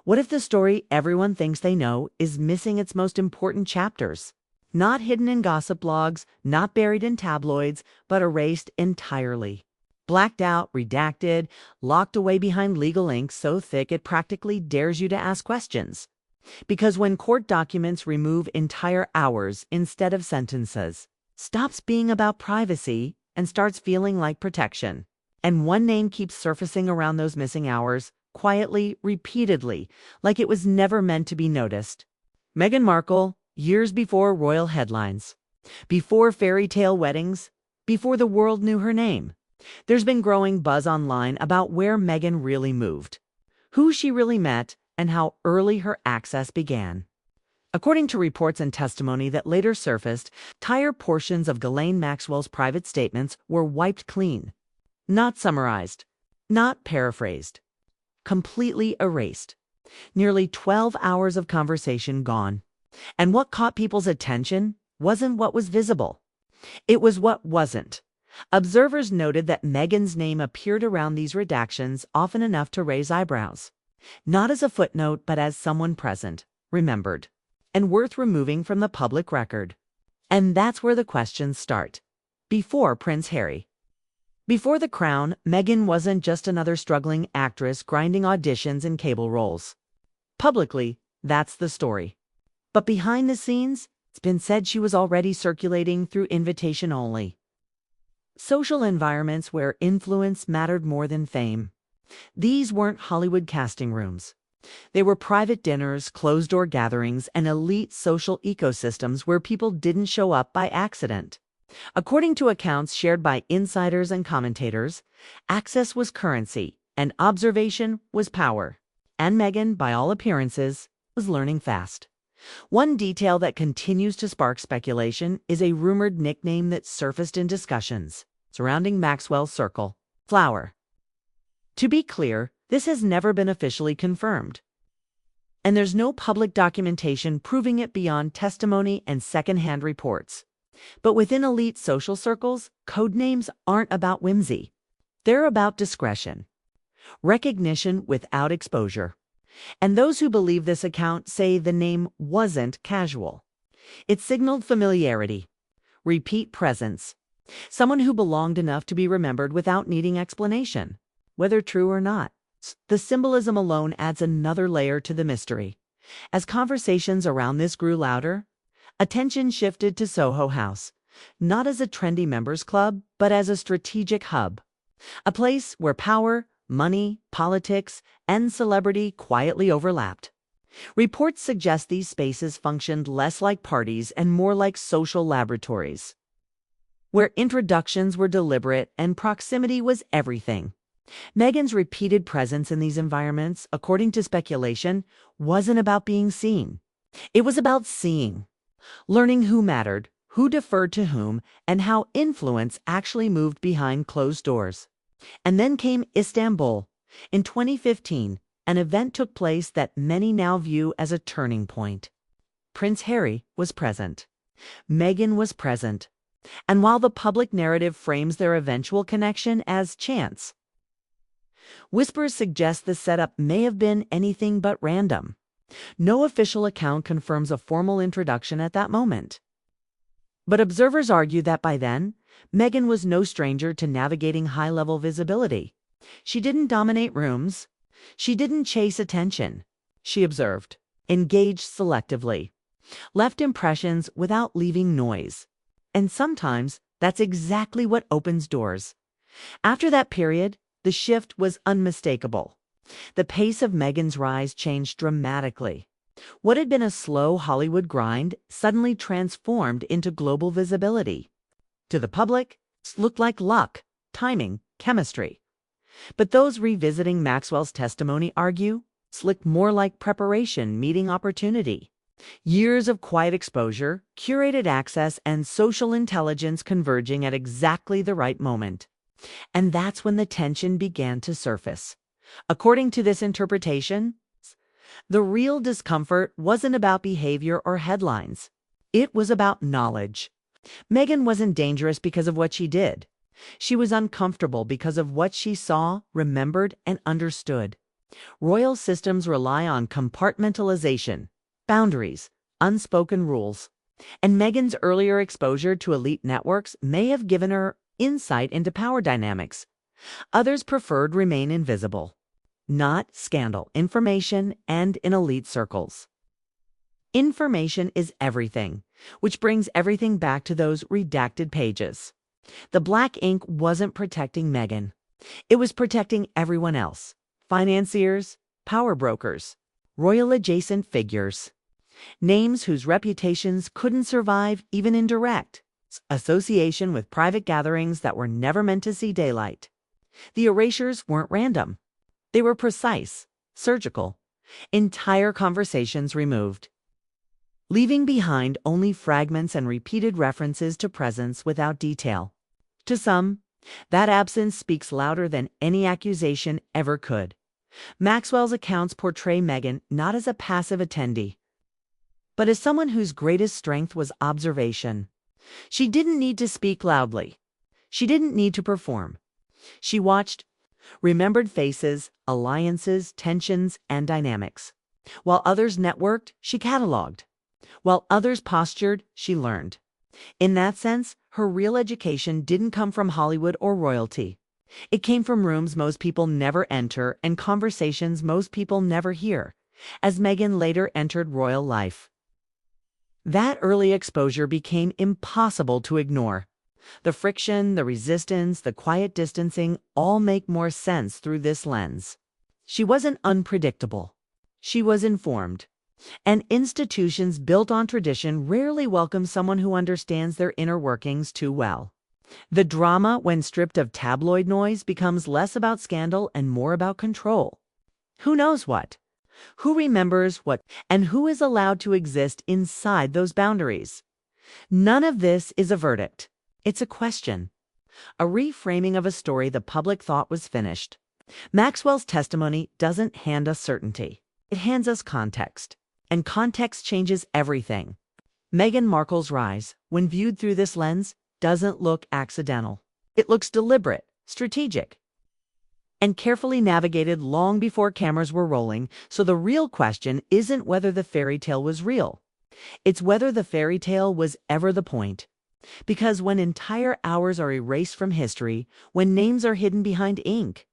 What if the story everyone thinks they know is missing its most important chapters? Not hidden in gossip blogs, not buried in tabloids, but erased entirely. Blacked out, redacted, locked away behind legal ink so thick it practically dares you to ask questions. Because when court documents remove entire hours instead of sentences, stops being about privacy and starts feeling like protection. And one name keeps surfacing around those missing hours, quietly, repeatedly, like it was never meant to be noticed. Meghan Markle, years before royal headlines, before fairy tale weddings, before the world knew her name. There's been growing buzz online about where Meghan really moved, who she really met, and how early her access began. According to reports and testimony that later surfaced, entire portions of Ghislaine Maxwell's private statements were wiped clean. Not summarized, not paraphrased, completely erased. Nearly 12 hours of conversation gone. And what caught people's attention wasn't what was visible. It was what wasn't. Observers noted that Meghan's name appeared around these redactions often enough to raise eyebrows. Not as a footnote, but as someone present, remembered, and worth removing from the public record. And that's where the questions start. Before Prince Harry. Before the crown, Meghan wasn't just another struggling actress grinding auditions and cable roles. Publicly, that's the story. But behind the scenes, it's been said she was already circulating through invitation only. Social environments where influence mattered more than fame. These weren't Hollywood casting rooms. They were private dinners, closed-door gatherings, and elite social ecosystems where people didn't show up by accident. According to accounts shared by insiders and commentators, access was currency and observation was power. And Meghan, by all appearances, was learning fast. One detail that continues to spark speculation is a rumored nickname that surfaced in discussions surrounding Maxwell's circle, Flower. To be clear, this has never been officially confirmed. And there's no public documentation proving it beyond testimony and secondhand reports. But within elite social circles, code names aren't about whimsy. They're about discretion, recognition without exposure. And those who believe this account say the name wasn't casual. It signaled familiarity, repeat presence, someone who belonged enough to be remembered without needing explanation, whether true or not. The symbolism alone adds another layer to the mystery. As conversations around this grew louder, attention shifted to Soho House, not as a trendy members club, but as a strategic hub, a place where power, money, politics, and celebrity quietly overlapped. Reports suggest these spaces functioned less like parties and more like social laboratories, where introductions were deliberate and proximity was everything. Meghan's repeated presence in these environments, according to speculation, wasn't about being seen. It was about seeing, learning who mattered, who deferred to whom, and how influence actually moved behind closed doors. And then came Istanbul. In 2015, an event took place that many now view as a turning point. Prince Harry was present. Meghan was present. And while the public narrative frames their eventual connection as chance, whispers suggest the setup may have been anything but random. No official account confirms a formal introduction at that moment. But observers argue that by then, Meghan was no stranger to navigating high-level visibility. She didn't dominate rooms. She didn't chase attention. She observed, engaged selectively, left impressions without leaving noise. And sometimes that's exactly what opens doors. After that period, the shift was unmistakable. The pace of Meghan's rise changed dramatically. What had been a slow Hollywood grind suddenly transformed into global visibility. To the public, it looked like luck, timing, chemistry. But those revisiting Maxwell's testimony argue it looked more like preparation meeting opportunity. Years of quiet exposure, curated access, and social intelligence converging at exactly the right moment. And that's when the tension began to surface. According to this interpretation, the real discomfort wasn't about behavior or headlines. It was about knowledge. Meghan wasn't dangerous because of what she did. She was uncomfortable because of what she saw, remembered, and understood. Royal systems rely on compartmentalization, boundaries, unspoken rules. And Meghan's earlier exposure to elite networks may have given her insight into power dynamics. Others preferred remain invisible, not scandal information and in elite circles. Information is everything, which brings everything back to those redacted pages. The black ink wasn't protecting Meghan. It was protecting everyone else: financiers, power brokers, royal-adjacent figures, names whose reputations couldn't survive even in direct association with private gatherings that were never meant to see daylight. The erasures weren't random. They were precise, surgical, entire conversations removed, leaving behind only fragments and repeated references to presence without detail. To some, that absence speaks louder than any accusation ever could. Maxwell's accounts portray Meghan not as a passive attendee, but as someone whose greatest strength was observation. She didn't need to speak loudly. She didn't need to perform. She watched, remembered faces, alliances, tensions, and dynamics. While others networked, she cataloged. While others postured, she learned. In that sense, her real education didn't come from Hollywood or royalty. It came from rooms most people never enter and conversations most people never hear, as Meghan later entered royal life. That early exposure became impossible to ignore. The friction, the resistance, the quiet distancing all make more sense through this lens. She wasn't unpredictable. She was informed. And institutions built on tradition rarely welcome someone who understands their inner workings too well. The drama, when stripped of tabloid noise, becomes less about scandal and more about control. Who knows what? Who remembers what? And who is allowed to exist inside those boundaries? None of this is a verdict. It's a question. A reframing of a story the public thought was finished. Maxwell's testimony doesn't hand us certainty. It hands us context. And context changes everything. Meghan Markle's rise, when viewed through this lens, doesn't look accidental. It looks deliberate, strategic, and carefully navigated long before cameras were rolling. So the real question isn't whether the fairy tale was real. It's whether the fairy tale was ever the point. Because when entire hours are erased from history, when names are hidden behind ink,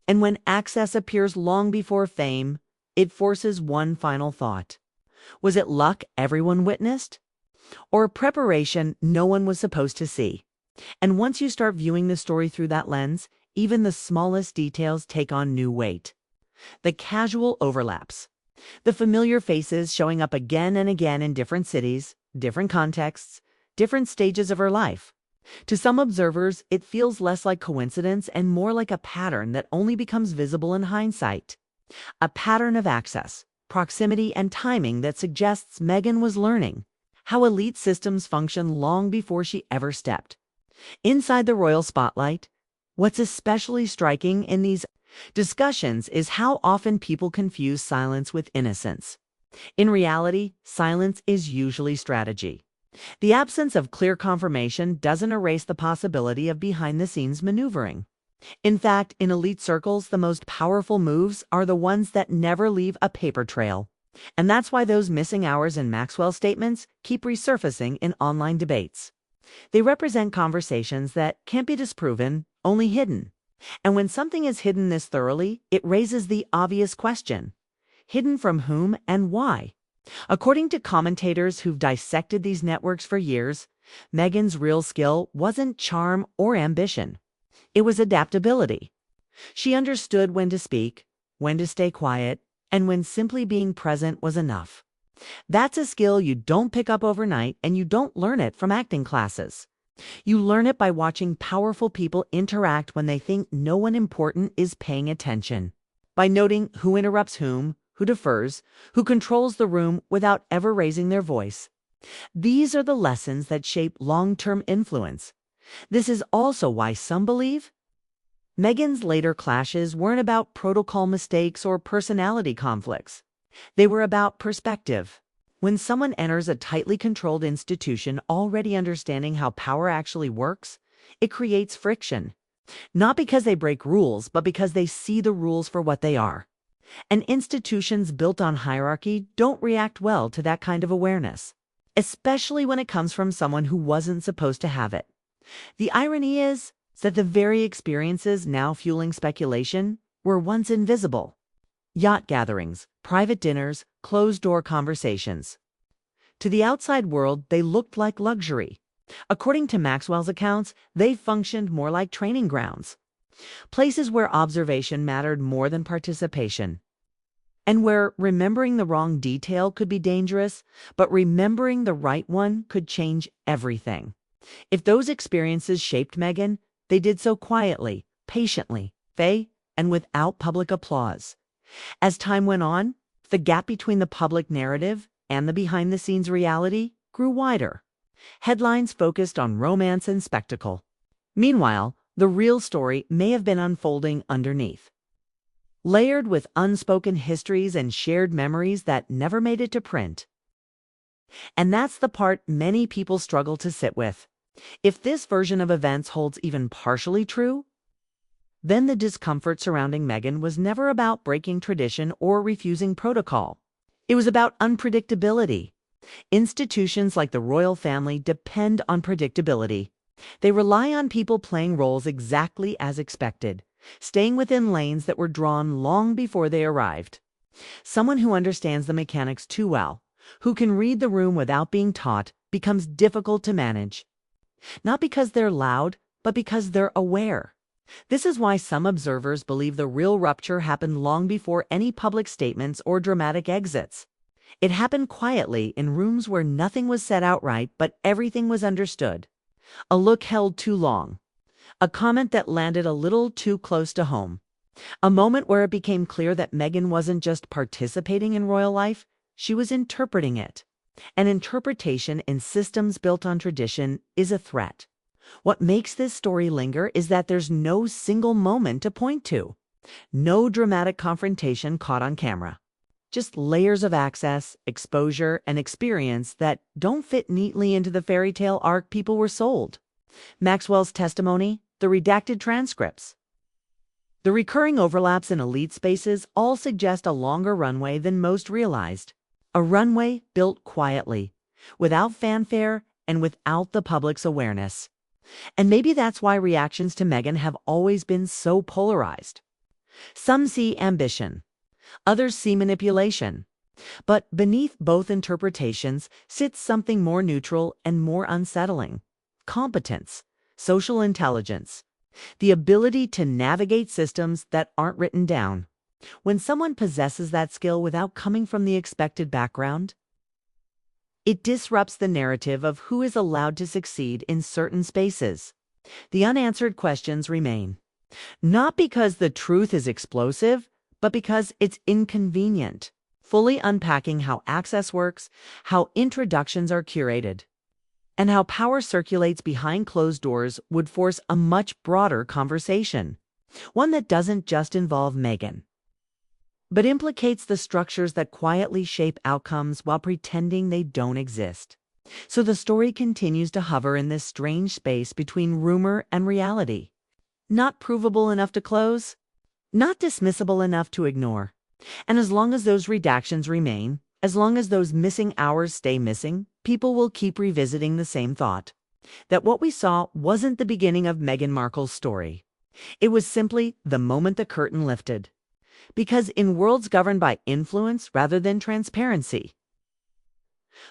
and when access appears long before fame, it forces one final thought. Was it luck everyone witnessed? Or preparation no one was supposed to see? And once you start viewing the story through that lens, even the smallest details take on new weight. The casual overlaps, the familiar faces showing up again and again in different cities, different contexts, different stages of her life. To some observers, it feels less like coincidence and more like a pattern that only becomes visible in hindsight. A pattern of access, proximity, and timing that suggests Meghan was learning how elite systems function long before she ever stepped inside the royal spotlight. What's especially striking in these discussions is how often people confuse silence with innocence. In reality, silence is usually strategy. The absence of clear confirmation doesn't erase the possibility of behind-the-scenes maneuvering. In fact, in elite circles, the most powerful moves are the ones that never leave a paper trail. And that's why those missing hours in Maxwell statements keep resurfacing in online debates. They represent conversations that can't be disproven, only hidden. And when something is hidden this thoroughly, it raises the obvious question: hidden from whom and why? According to commentators who've dissected these networks for years, Meghan's real skill wasn't charm or ambition. It was adaptability. She understood when to speak, when to stay quiet, and when simply being present was enough. That's a skill you don't pick up overnight, and you don't learn it from acting classes. You learn it by watching powerful people interact when they think no one important is paying attention. By noting who interrupts whom, who defers, who controls the room without ever raising their voice. These are the lessons that shape long-term influence. This is also why some believe Meghan's later clashes weren't about protocol mistakes or personality conflicts. They were about perspective. When someone enters a tightly controlled institution already understanding how power actually works, it creates friction. Not because they break rules, but because they see the rules for what they are. And institutions built on hierarchy don't react well to that kind of awareness, especially when it comes from someone who wasn't supposed to have it. The irony is that the very experiences now fueling speculation were once invisible. Yacht gatherings, private dinners, closed-door conversations. To the outside world, they looked like luxury. According to Maxwell's accounts, they functioned more like training grounds. Places where observation mattered more than participation. And where remembering the wrong detail could be dangerous, but remembering the right one could change everything. If those experiences shaped Meghan, they did so quietly, patiently, and without public applause. As time went on, the gap between the public narrative and the behind-the-scenes reality grew wider. Headlines focused on romance and spectacle. Meanwhile, the real story may have been unfolding underneath, layered with unspoken histories and shared memories that never made it to print. And that's the part many people struggle to sit with. If this version of events holds even partially true, then the discomfort surrounding Meghan was never about breaking tradition or refusing protocol. It was about unpredictability. Institutions like the royal family depend on predictability. They rely on people playing roles exactly as expected, staying within lanes that were drawn long before they arrived. Someone who understands the mechanics too well, who can read the room without being taught, becomes difficult to manage. Not because they're loud, but because they're aware. This is why some observers believe the real rupture happened long before any public statements or dramatic exits. It happened quietly in rooms where nothing was said outright, but everything was understood. A look held too long. A comment that landed a little too close to home. A moment where it became clear that Meghan wasn't just participating in royal life, she was interpreting it. An interpretation in systems built on tradition is a threat. What makes this story linger is that there's no single moment to point to. No dramatic confrontation caught on camera. Just layers of access, exposure, and experience that don't fit neatly into the fairy tale arc people were sold. Maxwell's testimony, the redacted transcripts. The recurring overlaps in elite spaces all suggest a longer runway than most realized. A runway built quietly, without fanfare and without the public's awareness. And maybe that's why reactions to Meghan have always been so polarized. Some see ambition. Others see manipulation. But beneath both interpretations sits something more neutral and more unsettling. Competence, social intelligence, the ability to navigate systems that aren't written down. When someone possesses that skill without coming from the expected background, it disrupts the narrative of who is allowed to succeed in certain spaces. The unanswered questions remain. Not because the truth is explosive, but because it's inconvenient. Fully unpacking how access works, how introductions are curated, and how power circulates behind closed doors would force a much broader conversation. One that doesn't just involve Meghan, but implicates the structures that quietly shape outcomes while pretending they don't exist. So the story continues to hover in this strange space between rumor and reality. Not provable enough to close, not dismissible enough to ignore. And as long as those redactions remain, as long as those missing hours stay missing, people will keep revisiting the same thought. That what we saw wasn't the beginning of Meghan Markle's story. It was simply the moment the curtain lifted. Because in worlds governed by influence rather than transparency,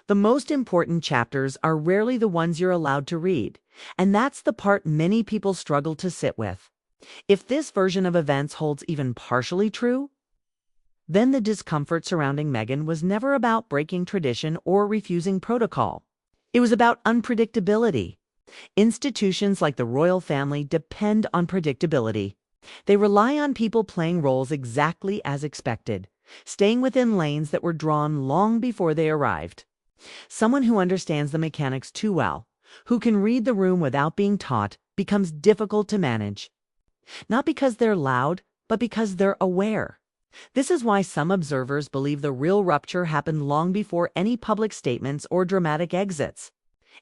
the most important chapters are rarely the ones you're allowed to read, and that's the part many people struggle to sit with. If this version of events holds even partially true, then the discomfort surrounding Meghan was never about breaking tradition or refusing protocol. It was about unpredictability. Institutions like the royal family depend on predictability. They rely on people playing roles exactly as expected, staying within lanes that were drawn long before they arrived. Someone who understands the mechanics too well, who can read the room without being taught, becomes difficult to manage. Not because they're loud, but because they're aware. This is why some observers believe the real rupture happened long before any public statements or dramatic exits.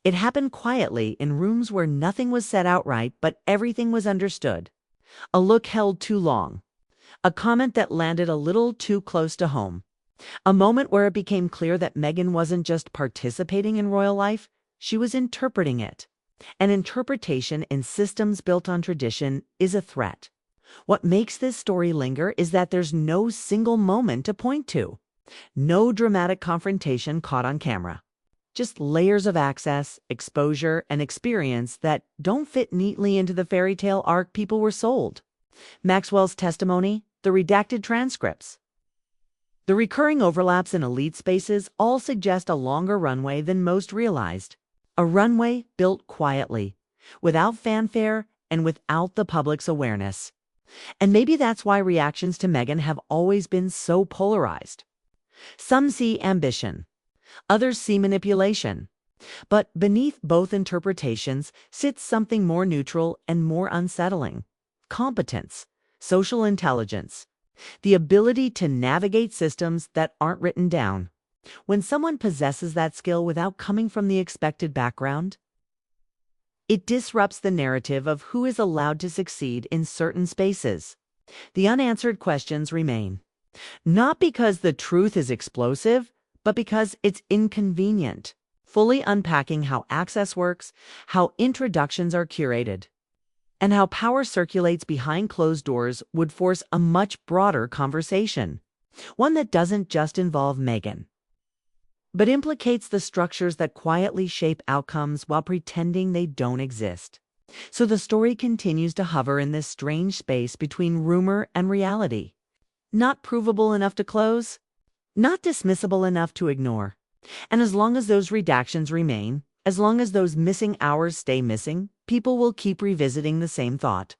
It happened quietly in rooms where nothing was said outright, but everything was understood. A look held too long. A comment that landed a little too close to home. A moment where it became clear that Meghan wasn't just participating in royal life, she was interpreting it. An interpretation in systems built on tradition is a threat. What makes this story linger is that there's no single moment to point to. No dramatic confrontation caught on camera. Just layers of access, exposure, and experience that don't fit neatly into the fairy tale arc people were sold. Maxwell's testimony, the redacted transcripts. The recurring overlaps in elite spaces all suggest a longer runway than most realized. A runway built quietly, without fanfare and without the public's awareness. And maybe that's why reactions to Meghan have always been so polarized. Some see ambition. Others see manipulation. But beneath both interpretations sits something more neutral and more unsettling. Competence, social intelligence, the ability to navigate systems that aren't written down. When someone possesses that skill without coming from the expected background, it disrupts the narrative of who is allowed to succeed in certain spaces. The unanswered questions remain. Not because the truth is explosive, but because it's inconvenient. Fully unpacking how access works, how introductions are curated, and how power circulates behind closed doors would force a much broader conversation. One that doesn't just involve Meghan, but implicates the structures that quietly shape outcomes while pretending they don't exist. So the story continues to hover in this strange space between rumor and reality. Not provable enough to close, not dismissible enough to ignore. And as long as those redactions remain, as long as those missing hours stay missing, people will keep revisiting the same thought.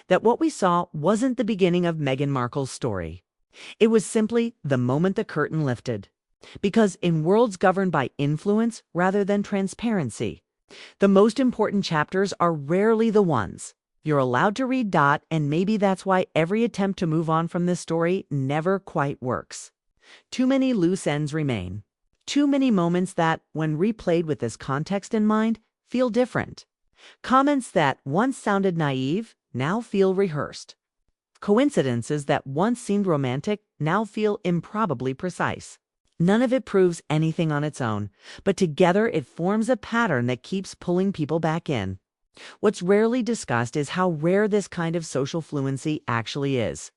That what we saw wasn't the beginning of Meghan Markle's story. It was simply the moment the curtain lifted. Because in worlds governed by influence rather than transparency, the most important chapters are rarely the ones you're allowed to read. And maybe that's why every attempt to move on from this story never quite works. Too many loose ends remain. Too many moments that, when replayed with this context in mind, feel different. Comments that once sounded naive now feel rehearsed. Coincidences that once seemed romantic now feel improbably precise. None of it proves anything on its own, but together it forms a pattern that keeps pulling people back in. What's rarely discussed is how rare this kind of social fluency actually is.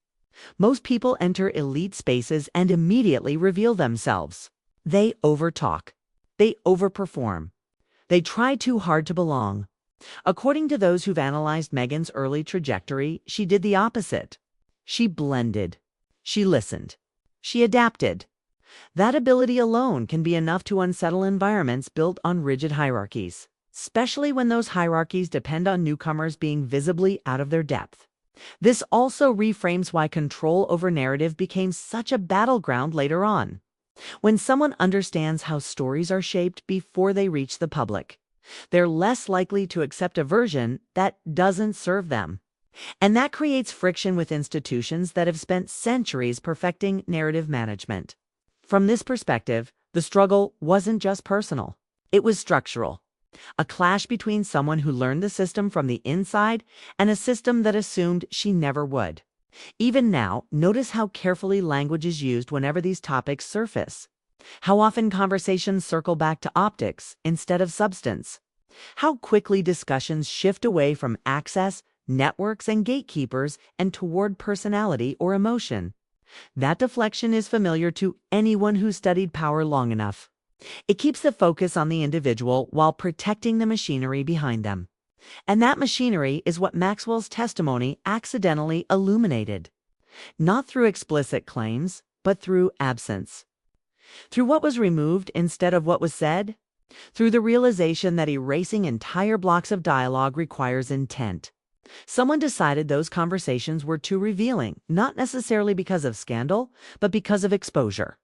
Most people enter elite spaces and immediately reveal themselves. They overtalk. They overperform. They try too hard to belong. According to those who've analyzed Meghan's early trajectory, she did the opposite. She blended. She listened. She adapted. That ability alone can be enough to unsettle environments built on rigid hierarchies, especially when those hierarchies depend on newcomers being visibly out of their depth. This also reframes why control over narrative became such a battleground later on. When someone understands how stories are shaped before they reach the public, they're less likely to accept a version that doesn't serve them. And that creates friction with institutions that have spent centuries perfecting narrative management. From this perspective, the struggle wasn't just personal. It was structural. A clash between someone who learned the system from the inside and a system that assumed she never would. Even now, notice how carefully language is used whenever these topics surface. How often conversations circle back to optics instead of substance. How quickly discussions shift away from access, networks, and gatekeepers and toward personality or emotion. That deflection is familiar to anyone who studied power long enough. It keeps the focus on the individual while protecting the machinery behind them. And that machinery is what Maxwell's testimony accidentally illuminated. Not through explicit claims, but through absence. Through what was removed instead of what was said. Through the realization that erasing entire blocks of dialogue requires intent. Someone decided those conversations were too revealing, not necessarily because of scandal, but because of exposure.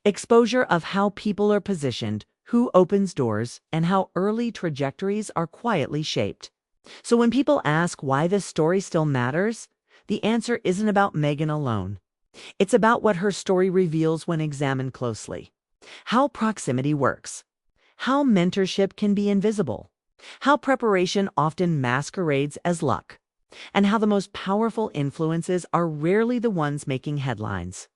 Exposure of how people are positioned, who opens doors, and how early trajectories are quietly shaped. So when people ask why this story still matters, the answer isn't about Meghan alone. It's about what her story reveals when examined closely. How proximity works. how mentorship can be invisible, how preparation often masquerades as luck, and how the most powerful influences are rarely the ones making headlines.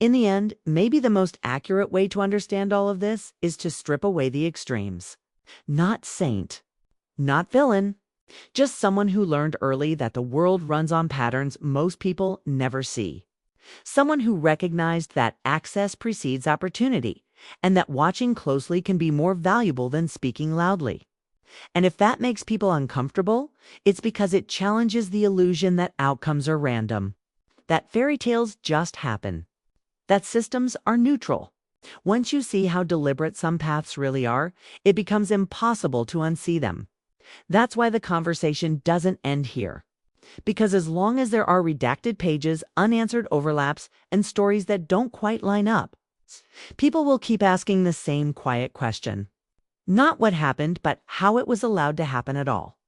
In the end, maybe the most accurate way to understand all of this is to strip away the extremes. Not saint, not villain, just someone who learned early that the world runs on patterns most people never see. Someone who recognized that access precedes opportunity, and that watching closely can be more valuable than speaking loudly. And if that makes people uncomfortable, it's because it challenges the illusion that outcomes are random, that fairy tales just happen, that systems are neutral. Once you see how deliberate some paths really are, it becomes impossible to unsee them. That's why the conversation doesn't end here. Because as long as there are redacted pages, unanswered overlaps, and stories that don't quite line up, people will keep asking the same quiet question. Not what happened, but how it was allowed to happen at all.